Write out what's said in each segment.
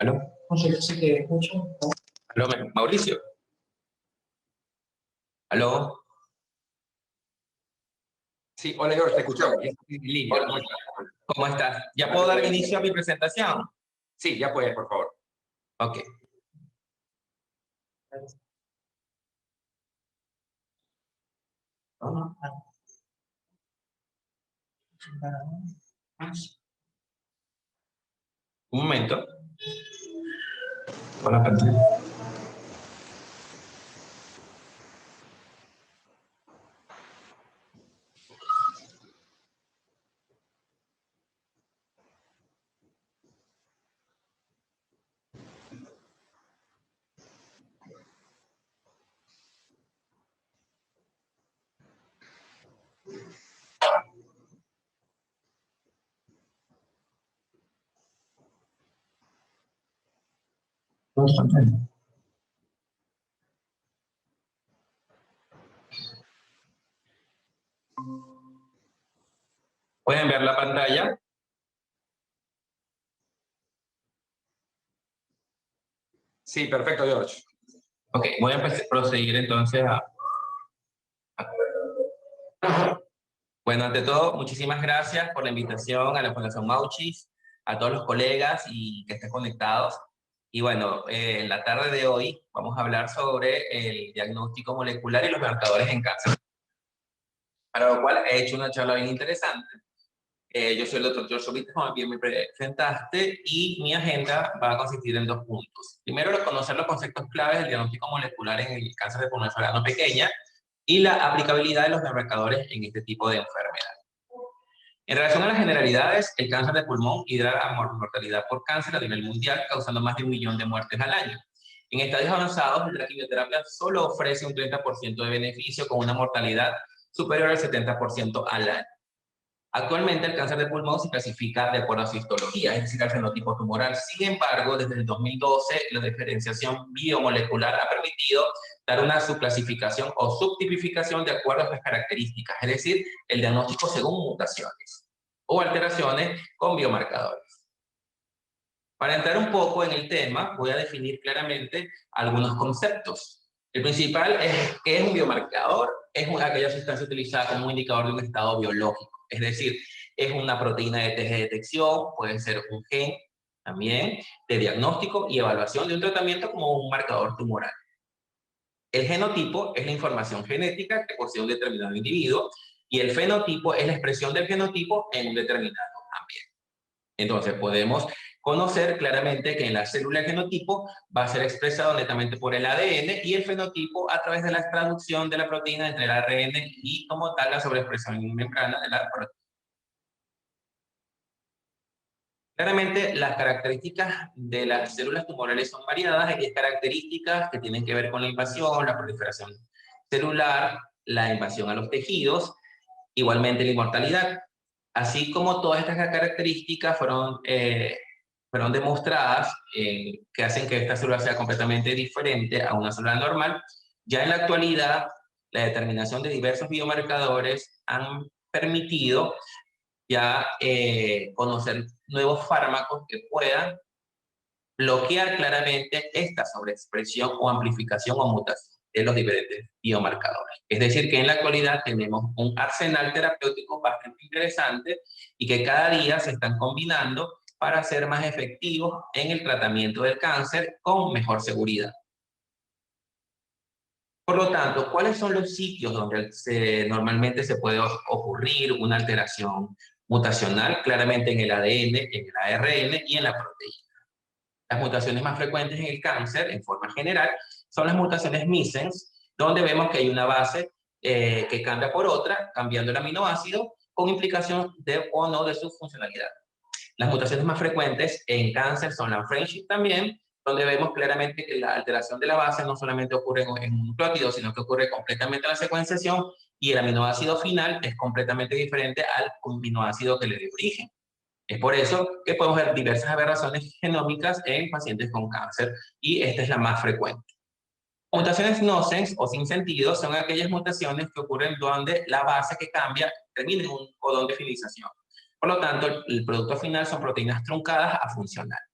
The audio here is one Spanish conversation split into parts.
¿Aló? No sé si te escucho. ¿Aló, Mauricio? ¿Aló? Sí, hola George, te escuchamos. En línea, Hola, ¿cómo estás? ¿Ya puedo dar inicio a mi presentación? Sí, ya puedes, por favor. Ok. Un momento. Con la pantalla. ¿Pueden ver la pantalla? Sí, perfecto, George. Ok, voy a proseguir entonces Bueno, ante todo, muchísimas gracias por la invitación a la Fundación Mauchis, a todos los colegas y que estén conectados. Y bueno, en la tarde de hoy vamos a hablar sobre el diagnóstico molecular y los marcadores en cáncer, para lo cual he hecho una charla bien interesante. Yo soy el doctor George Obites, como bien me presentaste, y mi agenda va a consistir en dos puntos. Primero, conocer los conceptos claves del diagnóstico molecular en el cáncer de pulmón no pequeña y la aplicabilidad de los marcadores en este tipo de enfermedad. En relación a las generalidades, el cáncer de pulmón lidera a mortalidad por cáncer a nivel mundial, causando más de 1 millón de muertes al año. En estadios avanzados, la quimioterapia solo ofrece un 30% de beneficio, con una mortalidad superior al 70% al año. Actualmente, el cáncer de pulmón se clasifica de acuerdo a su histología, es decir, al fenotipo tumoral. Sin embargo, desde el 2012, la diferenciación biomolecular ha permitido dar una subclasificación o subtipificación de acuerdo a las características, es decir, el diagnóstico según mutaciones o alteraciones con biomarcadores. Para entrar un poco en el tema, voy a definir claramente algunos conceptos. El principal es ¿qué es un biomarcador? Es aquella sustancia utilizada como un indicador de un estado biológico. Es decir, es una proteína de test de detección, puede ser un gen también, de diagnóstico y evaluación de un tratamiento como un marcador tumoral. El genotipo es la información genética que posee un determinado individuo y el fenotipo es la expresión del genotipo en un determinado ambiente. Entonces podemos conocer claramente que en la célula el genotipo va a ser expresado netamente por el ADN y el fenotipo a través de la traducción de la proteína entre el ARN y como tal la sobreexpresión en membrana de la proteína. Claramente, las características de las células tumorales son variadas. Hay 10 características que tienen que ver con la invasión, la proliferación celular, la invasión a los tejidos, igualmente la inmortalidad. Así como todas estas características fueron demostradas que hacen que esta célula sea completamente diferente a una célula normal, ya en la actualidad la determinación de diversos biomarcadores han permitido ya conocer nuevos fármacos que puedan bloquear claramente esta sobreexpresión o amplificación o mutación de los diferentes biomarcadores. Es decir, que en la actualidad tenemos un arsenal terapéutico bastante interesante y que cada día se están combinando para ser más efectivos en el tratamiento del cáncer con mejor seguridad. Por lo tanto, ¿cuáles son los sitios donde normalmente se puede ocurrir una alteración mutacional? Claramente en el ADN, en el ARN y en la proteína. Las mutaciones más frecuentes en el cáncer, en forma general, son las mutaciones missense, donde vemos que hay una base que cambia por otra, cambiando el aminoácido, con implicación de o no de su funcionalidad. Las mutaciones más frecuentes en cáncer son la friendship también, donde vemos claramente que la alteración de la base no solamente ocurre en un nucleótido, sino que ocurre completamente en la secuenciación y el aminoácido final es completamente diferente al aminoácido que le dio origen. Es por eso que podemos ver diversas aberraciones genómicas en pacientes con cáncer y esta es la más frecuente. Mutaciones nonsense o sin sentido son aquellas mutaciones que ocurren donde la base que cambia termina en un codón de finización. Por lo tanto, el producto final son proteínas truncadas a funcionales.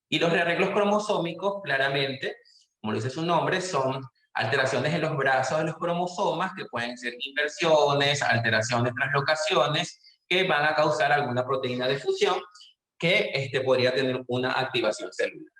Y los rearreglos cromosómicos, claramente, como lo dice su nombre, son alteraciones en los brazos de los cromosomas, que pueden ser inversiones, alteraciones, translocaciones, que van a causar alguna proteína de fusión que podría tener una activación celular.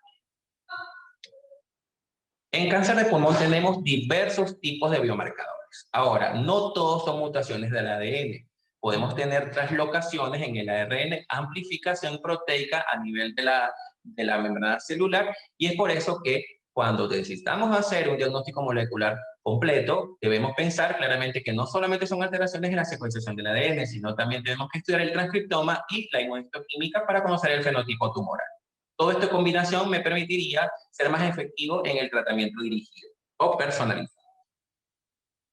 En cáncer de pulmón tenemos diversos tipos de biomarcadores. Ahora, no todos son mutaciones del ADN. Podemos tener translocaciones en el ARN, amplificación proteica a nivel de la membrana celular, y es por eso que cuando necesitamos hacer un diagnóstico molecular completo, debemos pensar claramente que no solamente son alteraciones en la secuenciación del ADN, sino también tenemos que estudiar el transcriptoma y la inmunohistoquímica para conocer el fenotipo tumoral. Todo esto en combinación me permitiría ser más efectivo en el tratamiento dirigido o personalizado.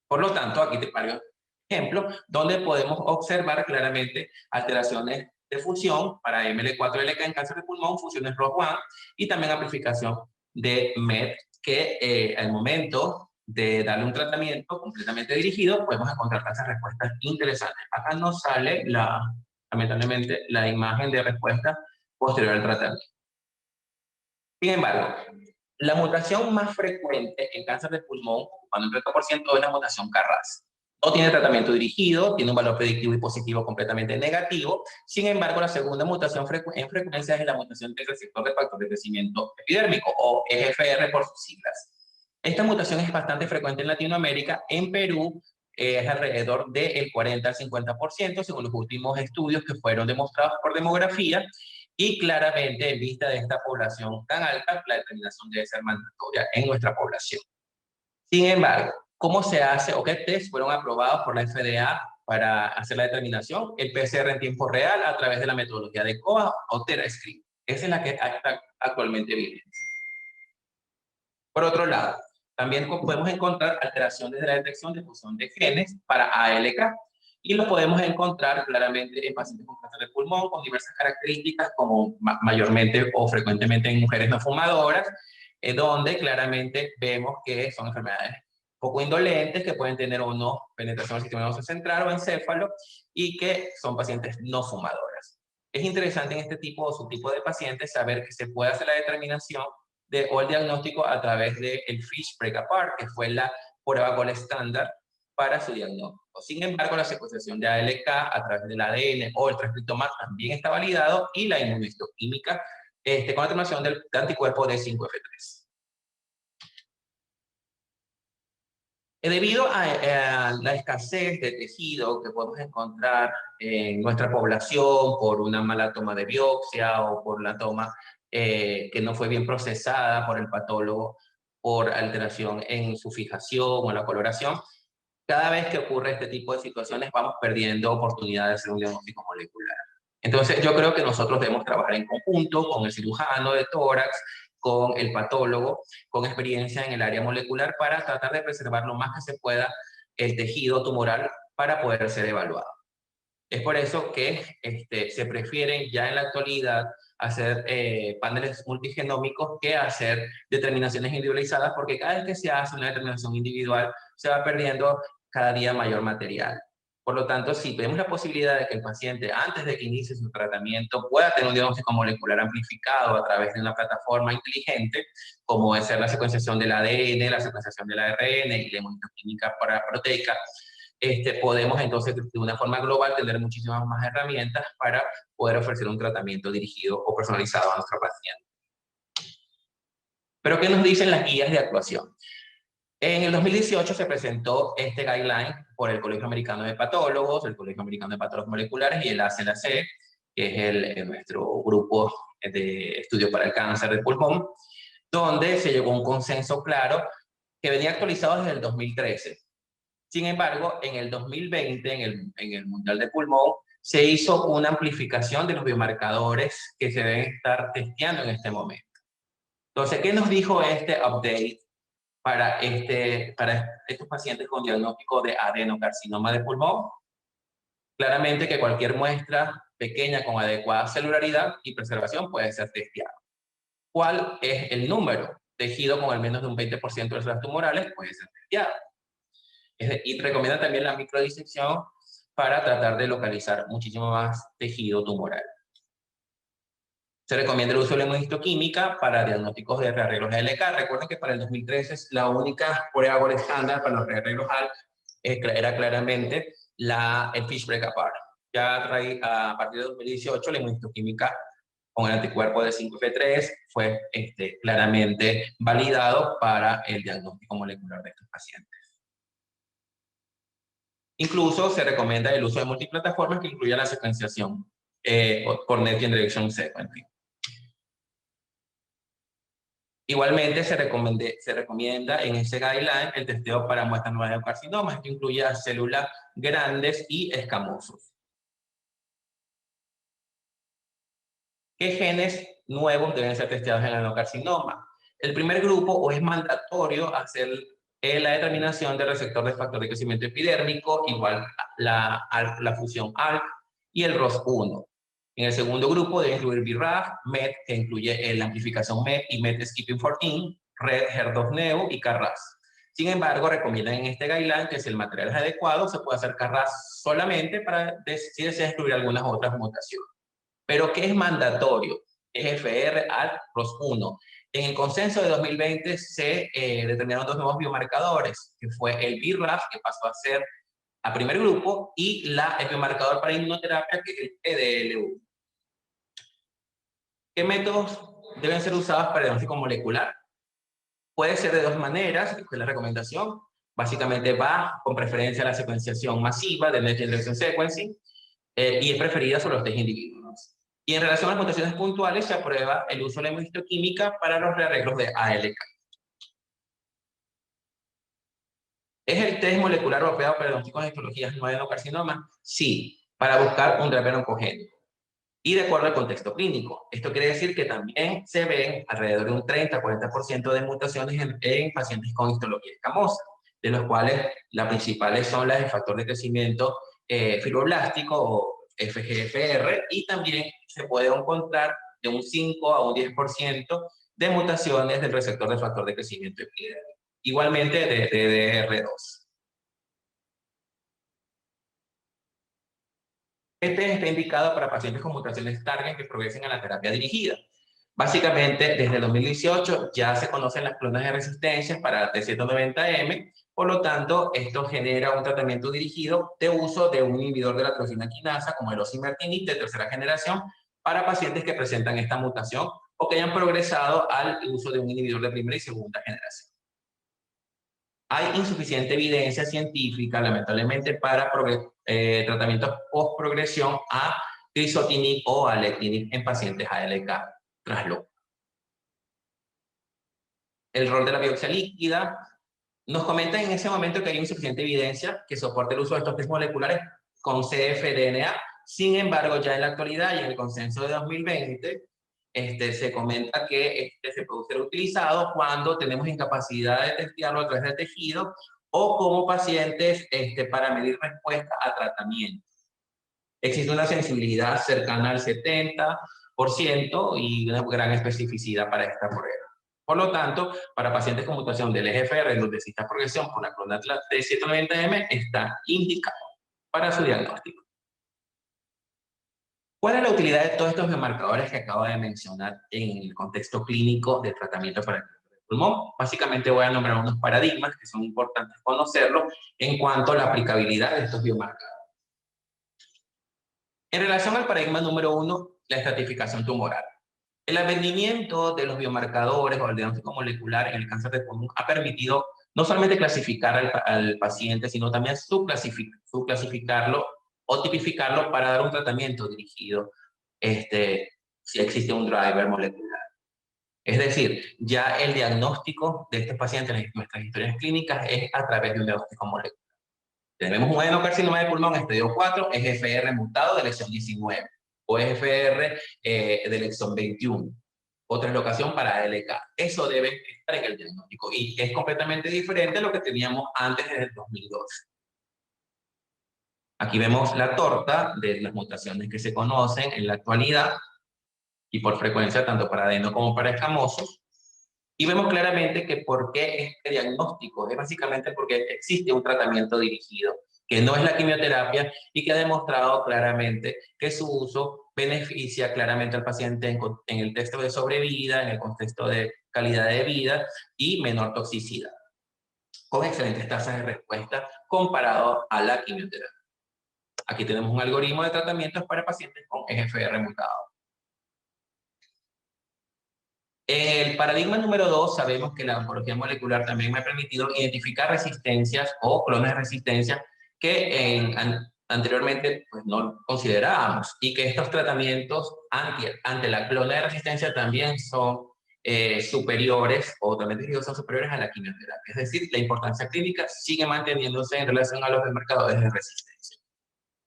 Por lo tanto, aquí te paro ejemplos donde podemos observar claramente alteraciones de función para ML4LK en cáncer de pulmón, funciones ROS1 y también amplificación de MET, que al momento de darle un tratamiento completamente dirigido, podemos encontrar esas respuestas interesantes. Acá nos sale, lamentablemente, la imagen de respuesta posterior al tratamiento. Sin embargo, la mutación más frecuente en cáncer de pulmón, ocupando el 30%, es la mutación KRAS. No tiene tratamiento dirigido, tiene un valor predictivo y positivo completamente negativo. Sin embargo, la segunda mutación en frecuencia es la mutación del receptor de factor de crecimiento epidérmico, o EGFR por sus siglas. Esta mutación es bastante frecuente en Latinoamérica. En Perú es alrededor del 40 al 50%, según los últimos estudios que fueron demostrados por demografía. Y claramente, en vista de esta población tan alta, la determinación debe ser mandatoria en nuestra población. Sin embargo, ¿cómo se hace o qué test fueron aprobados por la FDA para hacer la determinación? El PCR en tiempo real a través de la metodología de COA o TeraScreen. Esa es la que está actualmente vigente. Por otro lado, también podemos encontrar alteraciones de la detección de fusión de genes para ALK, y lo podemos encontrar claramente en pacientes con cáncer de pulmón con diversas características, como mayormente o frecuentemente en mujeres no fumadoras, donde claramente vemos que son enfermedades poco indolentes, que pueden tener o no penetración del sistema nervioso central o encéfalo, y que son pacientes no fumadoras. Es interesante en este tipo o subtipo de pacientes saber que se puede hacer la determinación o el diagnóstico a través del FISH Break Apart, que fue la prueba gold estándar para su diagnóstico. Sin embargo, la secuenciación de ALK a través del ADN o el transcriptoma también está validado, y la inmunohistoquímica con la determinación del anticuerpo de 5F3. Debido a la escasez de tejido que podemos encontrar en nuestra población por una mala toma de biopsia o por la toma que no fue bien procesada por el patólogo por alteración en su fijación o la coloración, cada vez que ocurre este tipo de situaciones vamos perdiendo oportunidades de hacer un diagnóstico molecular. Entonces yo creo que nosotros debemos trabajar en conjunto con el cirujano de tórax, con el patólogo, con experiencia en el área molecular, para tratar de preservar lo más que se pueda el tejido tumoral para poder ser evaluado. Es por eso que se prefieren ya en la actualidad hacer paneles multigenómicos que hacer determinaciones individualizadas, porque cada vez que se hace una determinación individual se va perdiendo cada día mayor material. Por lo tanto, si tenemos la posibilidad de que el paciente, antes de que inicie su tratamiento, pueda tener un diagnóstico molecular amplificado a través de una plataforma inteligente, como es la secuenciación del ADN, la secuenciación del ARN y la inmunohistoquímica proteica, podemos entonces de una forma global tener muchísimas más herramientas para poder ofrecer un tratamiento dirigido o personalizado a nuestro paciente. Pero ¿qué nos dicen las guías de actuación? En el 2018 se presentó este guideline por el Colegio Americano de Patólogos, el Colegio Americano de Patólogos Moleculares y el ACLAC, que es nuestro grupo de estudio para el cáncer de pulmón, donde se llegó a un consenso claro que venía actualizado desde el 2013. Sin embargo, en el 2020, en el Mundial de Pulmón, se hizo una amplificación de los biomarcadores que se deben estar testeando en este momento. Entonces, ¿qué nos dijo este update para estos pacientes con diagnóstico de adenocarcinoma de pulmón? Claramente que cualquier muestra pequeña con adecuada celularidad y preservación puede ser testeada. ¿Cuál es el número? Tejido con al menos de un 20% de células tumorales puede ser testeado. Y recomienda también la microdisección para tratar de localizar muchísimo más tejido tumoral. Se recomienda el uso de la inmunohistoquímica para diagnósticos de rearreglos ALK. Recuerden que para el 2013 la única prueba gold estándar para los rearreglos ALK era claramente el Fishbreak Apart. Ya a partir de 2018 la inmunohistoquímica con el anticuerpo de 5F3 fue claramente validado para el diagnóstico molecular de estos pacientes. Incluso se recomienda el uso de multiplataformas que incluya la secuenciación por Next Generation Sequencing. Igualmente se recomienda en ese guideline el testeo para muestras nuevas de carcinomas, que incluye células grandes y escamosos. ¿Qué genes nuevos deben ser testeados en el adenocarcinoma? El primer grupo, o es mandatorio hacer la determinación del receptor de factor de crecimiento epidérmico, igual la fusión ALK y el ROS1. En el segundo grupo debe incluir BRAF, MET, que incluye la amplificación MET y MET skipping 14, RED, HER2-neu y KRAS. Sin embargo, recomiendan en este guideline que si el material es adecuado, se puede hacer KRAS solamente si desea excluir algunas otras mutaciones. Pero ¿qué es mandatorio? EGFR, ALK, ROS1. En el consenso de 2020 se determinaron dos nuevos biomarcadores, que fue el BRAF, que pasó a ser a primer grupo, y el biomarcador para inmunoterapia, que es el PDL1. ¿Qué métodos deben ser usados para el diagnóstico molecular? Puede ser de dos maneras, que es la recomendación. Básicamente va con preferencia a la secuenciación masiva del Next Generation Sequencing y es preferida sobre los 3 individuos. Y en relación a las mutaciones puntuales, se aprueba el uso de la inmunohistoquímica para los rearreglos de ALK. ¿Es el test molecular apropiado para el diagnóstico de histologías no adenocarcinoma? Sí, para buscar un driver oncogénico. Y de acuerdo al contexto clínico. Esto quiere decir que también se ven alrededor de un 30-40% de mutaciones en pacientes con histología escamosa, de los cuales las principales son las de factor de crecimiento fibroblástico o FGFR, y también se puede encontrar de un 5 a un 10% de mutaciones del receptor de factor de crecimiento epidérmico. Igualmente de DDR2. Este está indicado para pacientes con mutaciones target que progresen a la terapia dirigida. Básicamente, desde el 2018 ya se conocen las clonas de resistencia para T190M, por lo tanto, esto genera un tratamiento dirigido de uso de un inhibidor de la tirosina quinasa, como el osimertinib de tercera generación, para pacientes que presentan esta mutación o que hayan progresado al uso de un inhibidor de primera y segunda generación. Hay insuficiente evidencia científica, lamentablemente, para tratamientos post-progresión a crizotinib o alectinib en pacientes ALK trasloco. El rol de la biopsia líquida. Nos comentan en ese momento que hay insuficiente evidencia que soporte el uso de estos test moleculares con cfDNA. Sin embargo, ya en la actualidad y en el consenso de 2020, se comenta que se puede ser utilizado cuando tenemos incapacidad de testearlo a través del tejido o como pacientes para medir respuesta a tratamiento. Existe una sensibilidad cercana al 70% y una gran especificidad para esta prueba. Por lo tanto, para pacientes con mutación del EGFR, donde exista progresión por la clona T190M, está indicado para su diagnóstico. ¿Cuál es la utilidad de todos estos biomarcadores que acabo de mencionar en el contexto clínico de tratamiento para el cáncer de pulmón? Básicamente voy a nombrar unos paradigmas que son importantes conocerlos en cuanto a la aplicabilidad de estos biomarcadores. En relación al paradigma número 1, la estratificación tumoral. El advenimiento de los biomarcadores o el diagnóstico molecular en el cáncer de pulmón ha permitido no solamente clasificar al paciente, sino también subclasificarlo o tipificarlo para dar un tratamiento dirigido si existe un driver molecular. Es decir, ya el diagnóstico de este paciente en nuestras historias clínicas es a través de un diagnóstico molecular. Tenemos un adenocarcinoma de pulmón estadio 4, EGFR mutado de lesión 19 o EGFR del exón 21 o translocación para ALK. Eso debe estar en el diagnóstico y es completamente diferente a lo que teníamos antes del 2012. Aquí vemos la torta de las mutaciones que se conocen en la actualidad y por frecuencia tanto para adeno como para escamosos. Y vemos claramente que por qué este diagnóstico es básicamente porque existe un tratamiento dirigido, que no es la quimioterapia y que ha demostrado claramente que su uso beneficia claramente al paciente en el texto de sobrevida, en el contexto de calidad de vida y menor toxicidad, con excelentes tasas de respuesta comparado a la quimioterapia. Aquí tenemos un algoritmo de tratamientos para pacientes con EGFR mutado. El paradigma número 2, sabemos que la oncología molecular también me ha permitido identificar resistencias o clones de resistencia que anteriormente pues, no considerábamos, y que estos tratamientos ante la clona de resistencia también son superiores, o también son superiores a la quimioterapia. Es decir, la importancia clínica sigue manteniéndose en relación a los marcadores de resistencia.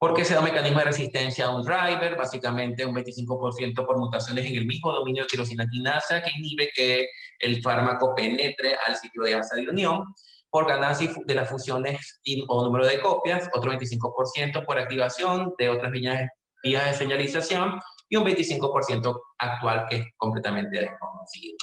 ¿Por qué se da un mecanismo de resistencia a un driver? Básicamente un 25% por mutaciones en el mismo dominio de tirosina quinasa que inhibe que el fármaco penetre al sitio de asa de unión, por ganancia de las fusiones o número de copias, otro 25% por activación de otras vías de señalización y un 25% actual que es completamente desconocido.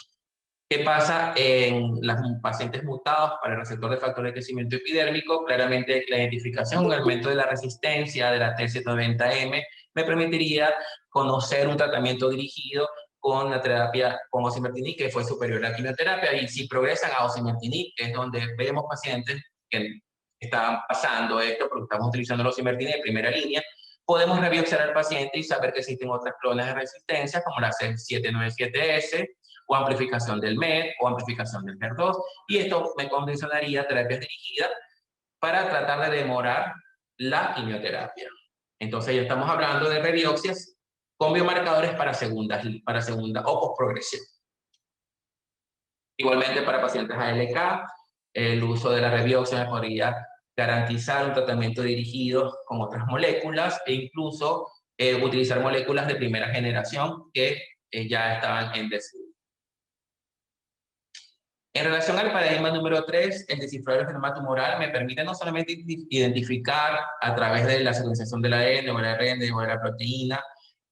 ¿Qué pasa en los pacientes mutados para el receptor de factor de crecimiento epidérmico? Claramente la identificación, un aumento de la resistencia de la T790M me permitiría conocer un tratamiento dirigido con la terapia con osimertinib que fue superior a la quimioterapia, y si progresan a osimertinib, que es donde vemos pacientes que están pasando esto porque estamos utilizando el osimertinib en primera línea, podemos rebiopsiar al paciente y saber que existen otras clones de resistencia como la C797S, o amplificación del MET, o amplificación del HER2, y esto me condicionaría terapias dirigidas para tratar de demorar la quimioterapia. Entonces ya estamos hablando de rebiopsias con biomarcadores para segunda o postprogresión. Igualmente para pacientes ALK, el uso de la rebiopsia podría garantizar un tratamiento dirigido con otras moléculas e incluso utilizar moléculas de primera generación que ya estaban en desuso. En relación al paradigma número 3, el descifrado del genoma tumoral me permite no solamente identificar a través de la secuenciación del ADN o el ARN o de la proteína,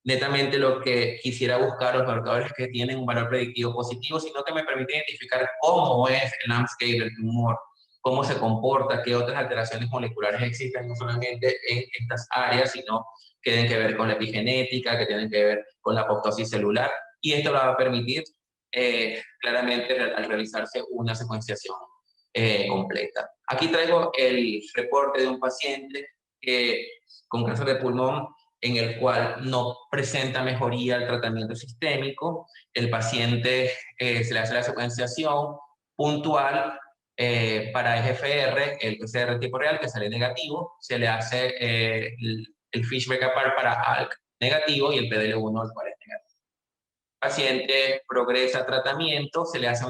netamente lo que quisiera buscar, los marcadores que tienen un valor predictivo positivo, sino que me permite identificar cómo es el landscape del tumor, cómo se comporta, qué otras alteraciones moleculares existen, no solamente en estas áreas, sino que tienen que ver con la epigenética, que tienen que ver con la apoptosis celular, y esto lo va a permitir claramente al realizarse una secuenciación completa. Aquí traigo el reporte de un paciente con cáncer de pulmón en el cual no presenta mejoría al tratamiento sistémico. El paciente se le hace la secuenciación puntual para EGFR, el PCR tipo real que sale negativo, se le hace el Fishback apart para ALK negativo y el PDL1 el cual es negativo. El paciente progresa a tratamiento, se le hace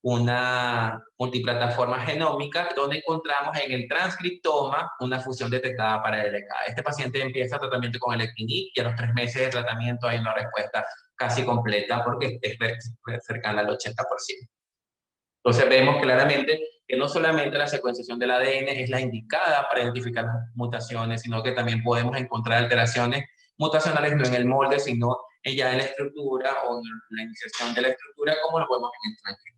una multiplataforma genómica donde encontramos en el transcriptoma una fusión detectada para LK. Este paciente empieza tratamiento con alectinib y a los 3 meses de tratamiento hay una respuesta casi completa porque es cercana al 80%. Entonces vemos claramente que no solamente la secuenciación del ADN es la indicada para identificar las mutaciones, sino que también podemos encontrar alteraciones mutacionales no en el molde, sino ya en la estructura o en la iniciación de la estructura, como lo podemos en el transcriptoma.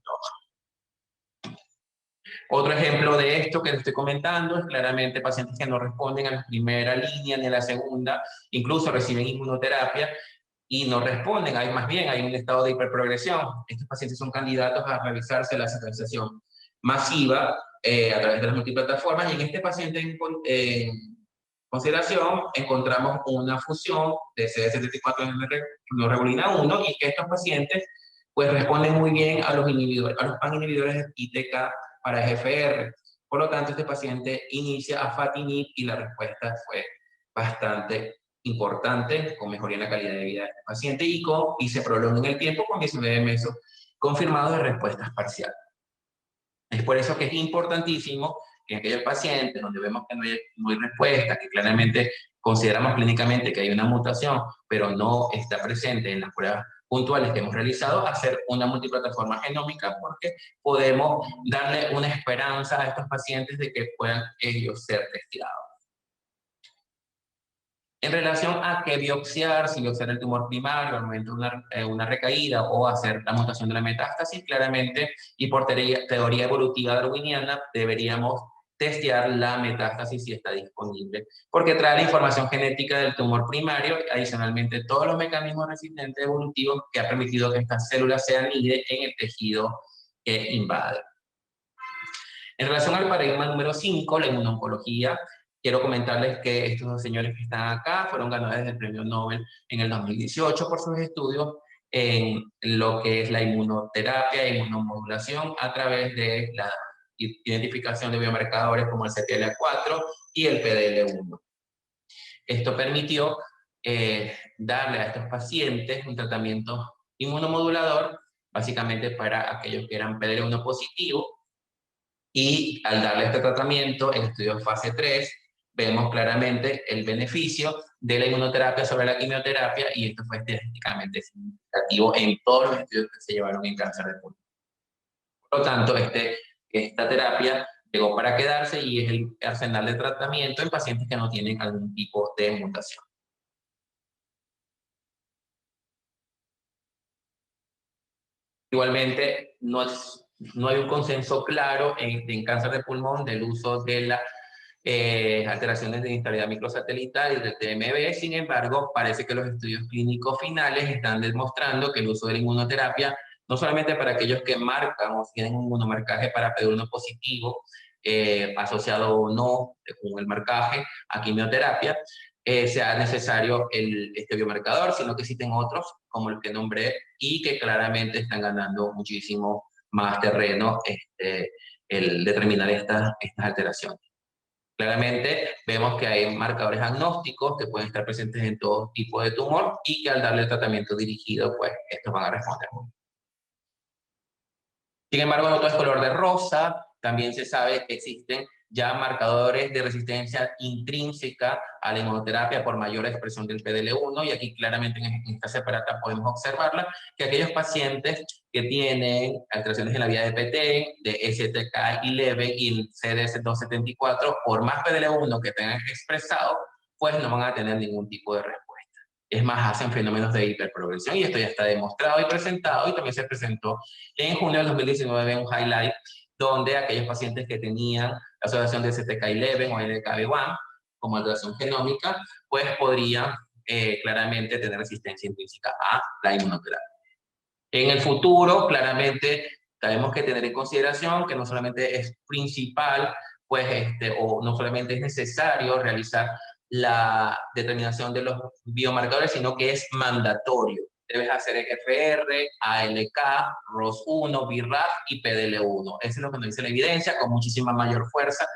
Otro ejemplo de esto que les estoy comentando es claramente pacientes que no responden a la primera línea ni a la segunda, incluso reciben inmunoterapia y no responden, más bien hay un estado de hiperprogresión. Estos pacientes son candidatos a realizarse la secuenciación masiva a través de las multiplataformas, y en este paciente en consideración encontramos una fusión de CD74 neuroregulina 1 y que estos pacientes pues responden muy bien a los PAN inhibidores de ITK para EGFR. Por lo tanto, este paciente inicia afatinib y la respuesta fue bastante importante, con mejoría en la calidad de vida de este paciente y se prolonga en el tiempo con 19 meses confirmados de respuestas parciales. Es por eso que es importantísimo que en aquellos pacientes donde vemos que no hay respuesta, que claramente consideramos clínicamente que hay una mutación, pero no está presente en las pruebas puntuales que hemos realizado, hacer una multiplataforma genómica, porque podemos darle una esperanza a estos pacientes de que puedan ellos ser testeados. En relación a qué biopsiar, si biopsiar el tumor primario al momento de una recaída o hacer la mutación de la metástasis, claramente, y por teoría evolutiva darwiniana, deberíamos testear la metástasis si está disponible, porque trae la información genética del tumor primario, y adicionalmente todos los mecanismos resistentes evolutivos que ha permitido que estas células se aniden en el tejido que invade. En relación al paradigma número 5, la inmunoncología, quiero comentarles que estos dos señores que están acá fueron ganadores del premio Nobel en el 2018 por sus estudios en lo que es la inmunoterapia e inmunomodulación a través de la identificación de biomarcadores como el CTLA4 y el PDL1. Esto permitió darle a estos pacientes un tratamiento inmunomodulador, básicamente para aquellos que eran PDL1 positivos, y al darle este tratamiento en estudios fase 3, vemos claramente el beneficio de la inmunoterapia sobre la quimioterapia, y esto fue estadísticamente significativo en todos los estudios que se llevaron en cáncer de pulmón. Por lo tanto, esta terapia llegó para quedarse y es el arsenal de tratamiento en pacientes que no tienen algún tipo de mutación. Igualmente, no hay un consenso claro en cáncer de pulmón del uso de las alteraciones de inestabilidad microsatelital y del TMB. Sin embargo, parece que los estudios clínicos finales están demostrando que el uso de la inmunoterapia, no solamente para aquellos que marcan o tienen un inmunomarcaje para PD1 positivo, asociado o no con el marcaje a quimioterapia, sea necesario este biomarcador, sino que existen otros, como el que nombré, y que claramente están ganando muchísimo más terreno el determinar estas alteraciones. Claramente vemos que hay marcadores agnósticos que pueden estar presentes en todo tipo de tumor y que al darle el tratamiento dirigido, pues estos van a responder. Sin embargo, no todo es color de rosa. También se sabe que existen ya marcadores de resistencia intrínseca a la inmunoterapia por mayor expresión del PDL1, y aquí claramente en esta separata podemos observarla, que aquellos pacientes que tienen alteraciones en la vía de PT, de STK11 y el CDS274, por más PDL1 que tengan expresado, pues no van a tener ningún tipo de respuesta. Es más, hacen fenómenos de hiperprogresión, y esto ya está demostrado y presentado, y también se presentó en junio del 2019 un highlight donde aquellos pacientes que tenían la asociación de STK11 o LKB1 como alteración genómica, pues podrían claramente tener resistencia intrínseca a la inmunoterapia. En el futuro, claramente, tenemos que tener en consideración que no solamente es principal, pues, o no solamente es necesario realizar la determinación de los biomarcadores, sino que es mandatorio. Debes hacer EGFR, ALK, ROS1, BRAF y PDL1. Eso es lo que nos dice la evidencia, con muchísima mayor fuerza.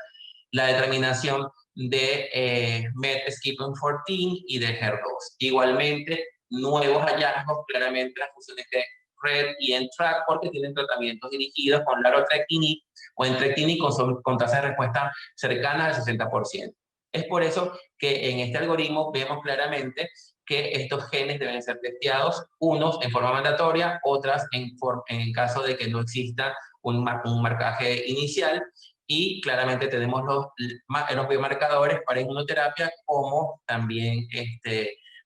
La determinación de MET-skipping14 y de HER2. Igualmente, nuevos hallazgos, claramente las funciones de RED y NTRK, porque tienen tratamientos dirigidos con larotrectinib o entrectinib con tasas de respuesta cercanas al 60%. Es por eso que en este algoritmo vemos claramente que estos genes deben ser testeados, unos en forma mandatoria, otras en caso de que no exista un marcaje inicial, y claramente tenemos los biomarcadores para inmunoterapia como también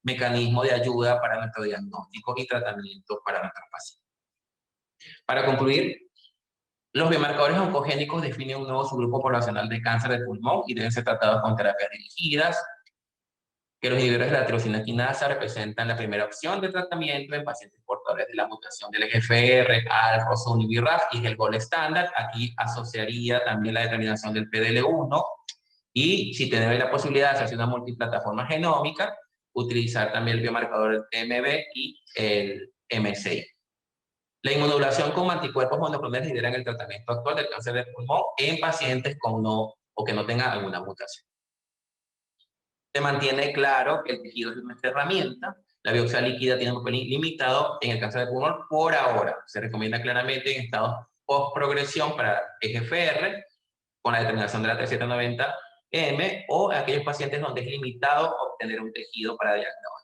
mecanismo de ayuda para nuestro diagnóstico y tratamiento para nuestros pacientes. Para concluir, los biomarcadores oncogénicos definen un nuevo subgrupo poblacional de cáncer de pulmón y deben ser tratados con terapias dirigidas, que los inhibidores de la tirosina quinasa representan la primera opción de tratamiento en pacientes portadores de la mutación del EGFR, ALK, ROS1 y BRAF, y es el gold standard. Aquí asociaría también la determinación del PDL1, y si tenemos la posibilidad de hacer una multiplataforma genómica, utilizar también el biomarcador TMB y el MSI. La inmunomodulación con anticuerpos monoclonales lidera el tratamiento actual del cáncer de pulmón en pacientes con que no tengan alguna mutación. Se mantiene claro que el tejido es nuestra herramienta. La biopsia líquida tiene un papel limitado en el cáncer de pulmón por ahora. Se recomienda claramente en estados post-progresión para EGFR, con la determinación de la 3790M, o aquellos pacientes donde es limitado obtener un tejido para diagnóstico.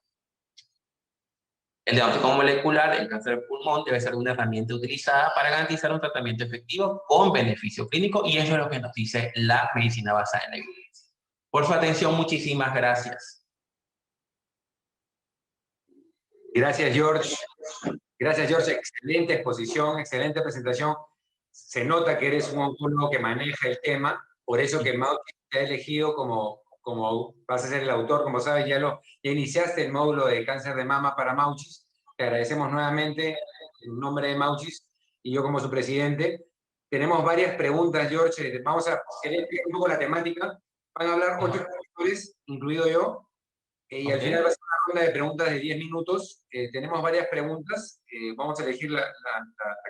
El diagnóstico molecular en cáncer de pulmón debe ser una herramienta utilizada para garantizar un tratamiento efectivo con beneficio clínico, y eso es lo que nos dice la medicina basada en la evidencia. Por su atención, muchísimas gracias. Gracias, George. Gracias, George. Excelente exposición, excelente presentación. Se nota que eres un oncólogo que maneja el tema por eso que Mauchi te ha elegido como vas a ser el autor, como sabes, ya iniciaste el módulo de cáncer de mama para Mauchis. Te agradecemos nuevamente en nombre de Mauchis y yo como su presidente. Tenemos varias preguntas, George. Vamos a explicar un poco la temática. Van a hablar 8 profesores, incluido yo, y al final va a ser una ronda de preguntas de 10 minutos. Tenemos varias preguntas. Vamos a elegir la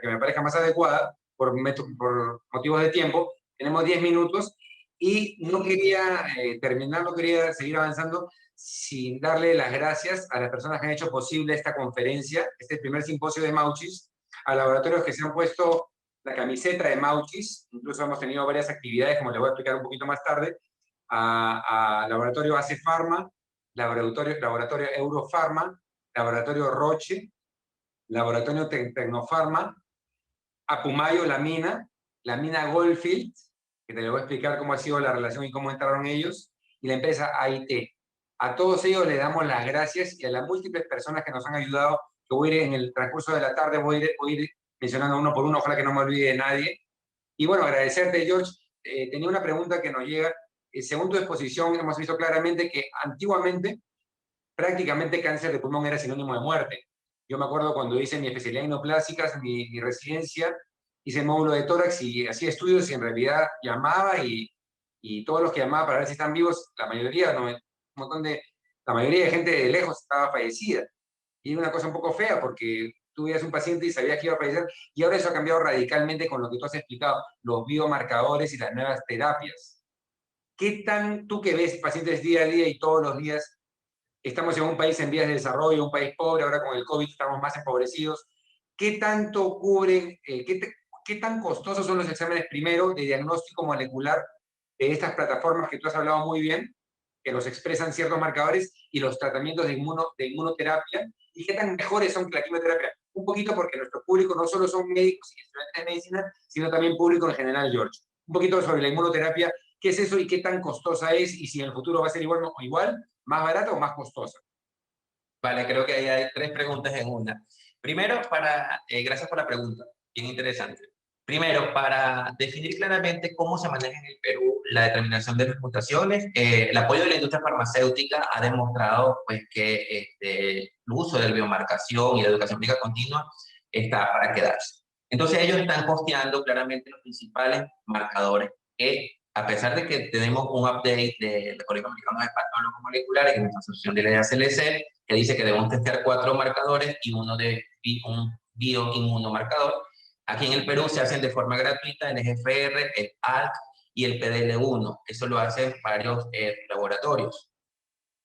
que me parezca más adecuada por motivos de tiempo. Tenemos 10 minutos y no quería terminar, no quería seguir avanzando sin darle las gracias a las personas que han hecho posible esta conferencia, este primer simposio de Mauchis, a laboratorios que se han puesto la camiseta de Mauchis. Incluso hemos tenido varias actividades, como les voy a explicar un poquito más tarde, a Laboratorio ACE Pharma, Laboratorio Eurofarma, Laboratorio Roche, Laboratorio Tecnofarma, a Pumayo, la mina Goldfield, que te lo voy a explicar cómo ha sido la relación y cómo entraron ellos, y la empresa AIT. A todos ellos les damos las gracias y a las múltiples personas que nos han ayudado, que voy a ir en el transcurso de la tarde, voy a ir mencionando uno por uno, ojalá que no me olvide de nadie. Y bueno, agradecerte, George. Tenía una pregunta que nos llega. Según tu exposición, hemos visto claramente que antiguamente prácticamente cáncer de pulmón era sinónimo de muerte. Yo me acuerdo cuando hice mi especialidad en neoplásicas, mi residencia, hice módulo de tórax y hacía estudios y en realidad llamaba y todos los que llamaba para ver si están vivos, la mayoría, no, la mayoría de gente de lejos estaba fallecida. Y era una cosa un poco fea porque tú veías un paciente y sabías que iba a fallecer, y ahora eso ha cambiado radicalmente con lo que tú has explicado, los biomarcadores y las nuevas terapias. ¿Qué tan, tú que ves pacientes día a día y todos los días, estamos en un país en vías de desarrollo, un país pobre, ahora con el COVID estamos más empobrecidos, qué tanto cubren, qué tan costosos son los exámenes primero de diagnóstico molecular de estas plataformas que tú has hablado muy bien, que los expresan ciertos marcadores, y los tratamientos de inmunoterapia, y qué tan mejores son que la quimioterapia? Un poquito porque nuestro público no solo son médicos y estudiantes de medicina, sino también público en general, George. Un poquito sobre la inmunoterapia, qué es eso y qué tan costosa es, y si en el futuro va a ser igual, más barata o más costosa. Vale, creo que ahí hay 3 preguntas en una. Primero, gracias por la pregunta, bien interesante. Primero, para definir claramente cómo se maneja en el Perú la determinación de las mutaciones, el apoyo de la industria farmacéutica ha demostrado pues, que el uso de la biomarcación y la educación médica continua está para quedarse. Entonces ellos están costeando claramente los principales marcadores que, a pesar de que tenemos un update del Colegio Americano de Patólogos Moleculares y nuestra asociación de la ACLC, que dice que debemos testear 4 marcadores y un bioinmunomarcador. Aquí en el Perú se hacen de forma gratuita el EGFR, el ALK y el PDL1. Eso lo hacen varios laboratorios.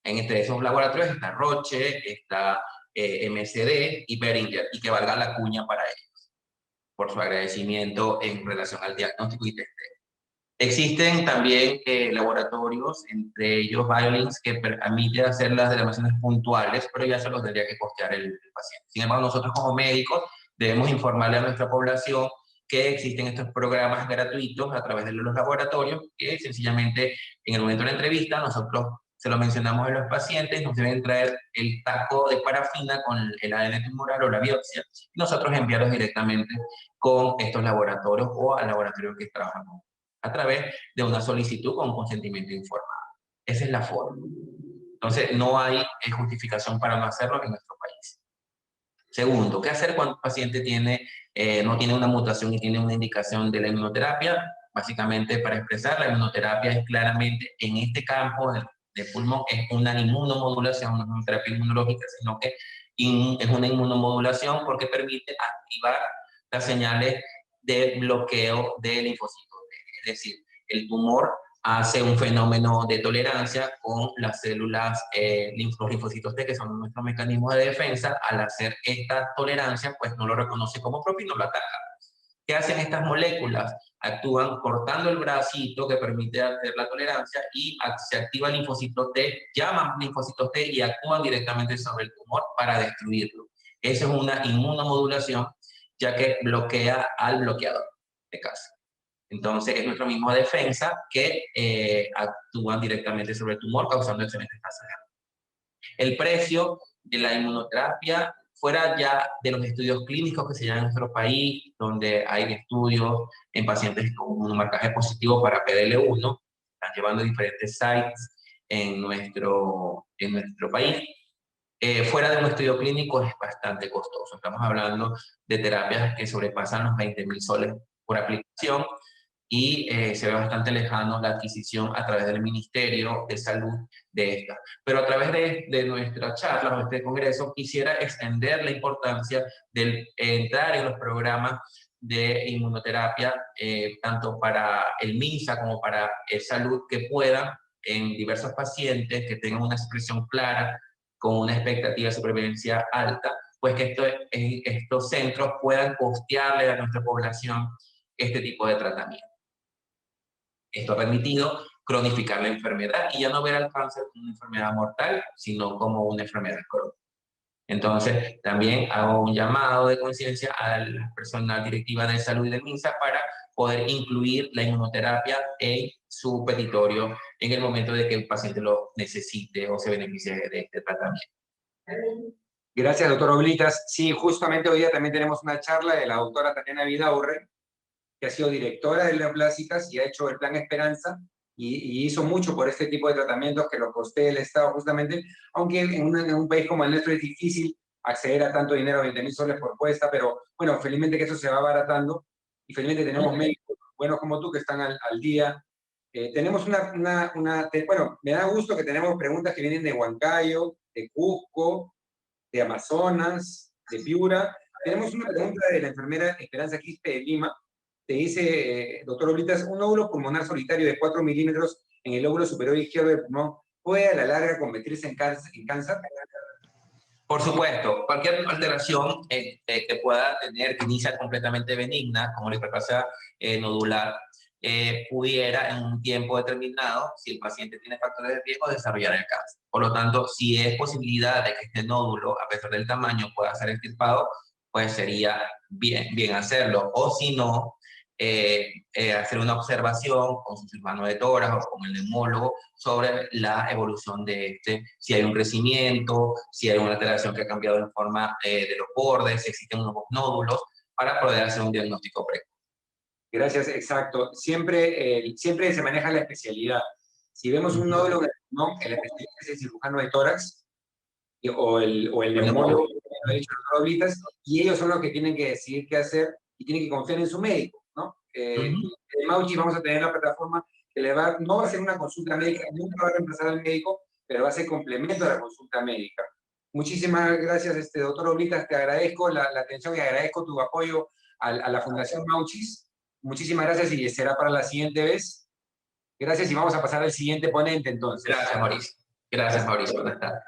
Entre esos laboratorios está Roche, está MSD y Beringer, y que valga la cuña para ellos, por su agradecimiento en relación al diagnóstico y testeo. Existen también laboratorios, entre ellos BioLinks, que permiten hacer las denominaciones puntuales, pero ya se los tendría que costear el paciente. Sin embargo, nosotros como médicos debemos informarle a nuestra población que existen estos programas gratuitos a través de los laboratorios, que sencillamente en el momento de la entrevista nosotros se lo mencionamos a los pacientes, nos deben traer el taco de parafina con el ADN tumoral o la biopsia, y nosotros enviarlos directamente con estos laboratorios o al laboratorio que trabajamos, a través de una solicitud con consentimiento informado. Esa es la forma. Entonces, no hay justificación para no hacerlo en nuestro país. Segundo, ¿qué hacer cuando un paciente no tiene una mutación y tiene una indicación de la inmunoterapia? Básicamente, para expresar, la inmunoterapia es claramente, en este campo de pulmón, es una inmunomodulación, no es una terapia inmunológica, sino que es una inmunomodulación porque permite activar las señales de bloqueo de linfocitos. Es decir, el tumor hace un fenómeno de tolerancia con las células, los linfocitos T, que son nuestros mecanismos de defensa. Al hacer esta tolerancia, pues no lo reconoce como propio y no lo ataca. ¿Qué hacen estas moléculas? Actúan cortando el bracito que permite hacer la tolerancia y se activa el linfocito T, llaman linfocitos T y actúan directamente sobre el tumor para destruirlo. Esa es una inmunomodulación, ya que bloquea al bloqueador de casa. Entonces, es nuestra misma defensa que actúan directamente sobre el tumor, causando excelentes tasas de daño. El precio de la inmunoterapia fuera ya de los estudios clínicos que se llevan en nuestro país, donde hay estudios en pacientes con un marcaje positivo para PDL1, están llevando diferentes sites en nuestro país. Fuera de un estudio clínico es bastante costoso. Estamos hablando de terapias que sobrepasan los 20.000 soles por aplicación y se ve bastante lejano la adquisición a través del Ministerio de Salud de esta. Pero a través de nuestra charla, de este congreso, quisiera extender la importancia de entrar en los programas de inmunoterapia, tanto para el MINSA como para salud, que puedan en diversos pacientes que tengan una expresión clara, con una expectativa de supervivencia alta, pues que estos centros puedan costearle a nuestra población este tipo de tratamiento. Esto ha permitido cronificar la enfermedad y ya no ver al cáncer como una enfermedad mortal, sino como una enfermedad crónica. Entonces, también hago un llamado de conciencia al personal directiva de salud y del MINSA para poder incluir la inmunoterapia en su petitorio en el momento de que el paciente lo necesite o se beneficie de este tratamiento. Gracias, doctor Oblitas. Sí, justamente hoy día también tenemos una charla de la doctora Tatiana Vidaurre, que ha sido directora de Neoplásicas y ha hecho el Plan Esperanza, y hizo mucho por este tipo de tratamientos que lo costea el Estado justamente, aunque en un país como el nuestro es difícil acceder a tanto dinero, 20.000 soles por puesta, pero bueno, felizmente que eso se va abaratando, y felizmente tenemos médicos buenos como tú que están al día. Tenemos bueno, me da gusto que tenemos preguntas que vienen de Huancayo, de Cusco, de Amazonas, de Piura. Tenemos una pregunta de la enfermera Esperanza Quispe de Lima. Te dice, doctor Oblitas, un nódulo pulmonar solitario de 4 milímetros en el lóbulo superior izquierdo del pulmón puede a la larga convertirse en cáncer. Por supuesto, cualquier alteración que pueda tener, que inicia completamente benigna, como la hiperplasia nodular, pudiera en un tiempo determinado, si el paciente tiene factores de riesgo, desarrollar el cáncer. Por lo tanto, si es posibilidad de que este nódulo, a pesar del tamaño, pueda ser extirpado, pues sería bien hacerlo. O si no, hacer una observación con su cirujano de tórax o con el neumólogo sobre la evolución de este, si hay un crecimiento, si hay una alteración que ha cambiado en forma de los bordes, si existen nuevos nódulos, para poder hacer un diagnóstico precoz. Gracias, exacto. Siempre se maneja la especialidad. Si vemos un nódulo en el pulmón, el especialista es el cirujano de tórax o el neumólogo, lo ha dicho el doctor Oblitas, y ellos son los que tienen que decidir qué hacer y tienen que confiar en su médico, ¿no? En Mauchi vamos a tener la plataforma que no va a ser una consulta médica, nunca va a reemplazar al médico, pero va a ser complemento a la consulta médica. Muchísimas gracias, doctor Oblitas, te agradezco la atención y agradezco tu apoyo a la Fundación Mauchis. Muchísimas gracias y será para la siguiente vez. Gracias y vamos a pasar al siguiente ponente entonces. Gracias, Mauricio. Gracias, Mauricio. Buenas tardes.